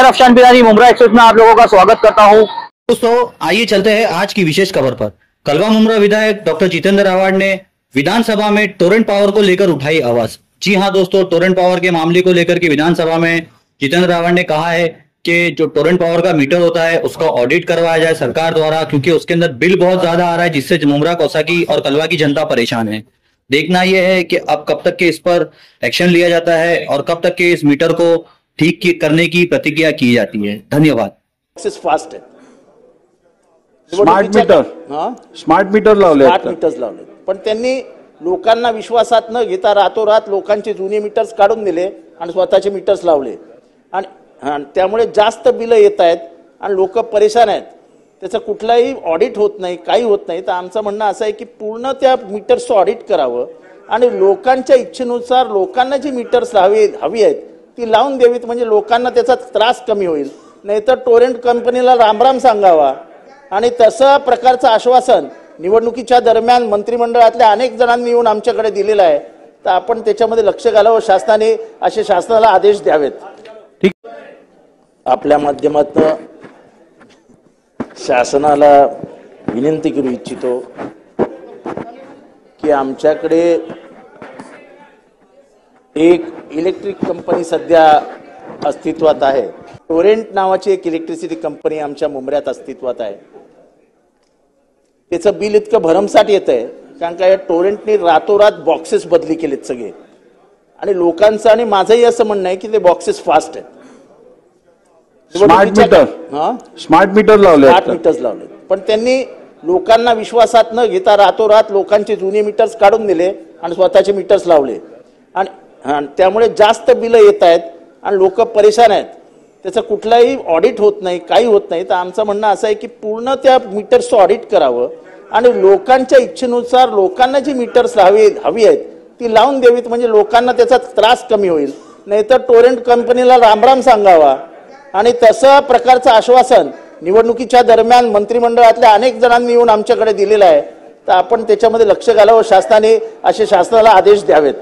Afshan Pirani, Mumbra express में आप लोगों का स्वागत करता हूं। दोस्तों आइए चलते हैं आज की विशेष खबर पर। कलवा मुमरा विधायक डॉक्टर जितेंद्र रावत ने विधानसभा में टोरेंट पावर को लेकर उठाई आवाज। जी हां दोस्तों, टोरेंट पावर के मामले को लेकर के विधानसभा में जितेंद्र रावत ने कहा है कि जो टोरेंट पावर का मीटर होता है उसका ऑडिट करवाया जाए सरकार द्वारा, क्योंकि उसके अंदर बिल बहुत ज्यादा आ रहा है जिससे मुमरा, कौसाकी और कलवा की जनता परेशान है। देखना यह है कि अब कब तक के इस पर एक्शन लिया जाता है और कब तक के इस मीटर को ठीक करने की प्रतिक्रिया की जाती है। धन्यवाद। फास्ट है स्मार्ट मीटर लावले, पण त्यांनी लोकांना विश्वासात न घेता रातोरात लोकांचे जुने मीटर्स काढून दिले आणि स्वतःचे मीटर्स लावले आणि त्यामुळे जास्त बिल येत आहेत आणि लोक परेशान आहेत। त्याचं कुठलाही ऑडिट होत नाही, काही होत नाही। तर आमचं म्हणणं असं आहे की पूर्ण त्या मीटर्सचं ऑडिट करावं आणि लोकांच्या इच्छेनुसार लोकांना जी मीटर्स हवी आहेत ती लावून द्यावीत, म्हणजे लोकांना त्याचा त्रास कमी होईल। नाहीतर टोरेंट कंपनीला रामराम सांगावा। आणि तसं प्रकारचं आश्वासन निवडणुकीच्या दरम्यान मंत्रिमंडळातल्या अनेक जणांनी येऊन आमच्याकडे दिलेलं आहे। तर आपण त्याच्यामध्ये लक्ष घालावं, शासनाने असे शासनाला आदेश द्यावेत। ठीक, आपल्या माध्यमातून शासनाला विनंती करू इच्छितो की आमच्याकडे एक इलेक्ट्रिक कंपनी सध्या अस्तित्वात आहे। टोरेंट नावाची एक इलेक्ट्रिसिटी कंपनी आमच्या मुंबऱ्यात अस्तित्वात आहे। त्याचं बिल इतकं भरमसाठ येतंय कारण का या टोरेंटने रातोरात बॉक्सेस बदली केलेत सगळे, आणि लोकांचं आणि माझंही असं म्हणणं आहे की ते बॉक्सेस फास्ट आहेत। स्मार्ट मीटर लावले, पण त्यांनी लोकांना विश्वासात न घेता रातोरात लोकांचे जुने मीटर्स काढून दिले आणि स्वतःचे मीटर्स लावले आणि त्यामुळे जास्त बिल येत आहेत आणि लोक परेशान आहेत। त्याचं कुठलाही ऑडिट होत नाही, काही होत नाही। तर आमचं म्हणणं असं आहे की पूर्ण त्या मीटर्सचं ऑडिट करावं आणि लोकांच्या इच्छेनुसार लोकांना जी मीटर्स हवी आहेत ती लावून द्यावीत, म्हणजे लोकांना त्याचा त्रास कमी होईल। नाहीतर टोरेंट कंपनीला रामराम सांगावा। आणि तसं प्रकारचं आश्वासन निवडणुकीच्या दरम्यान मंत्रिमंडळातल्या अनेक जणांनी येऊन आमच्याकडे दिलेलं आहे। तर आपण त्याच्यामध्ये लक्ष घालावं, शासनाने असे शासनाला आदेश द्यावेत।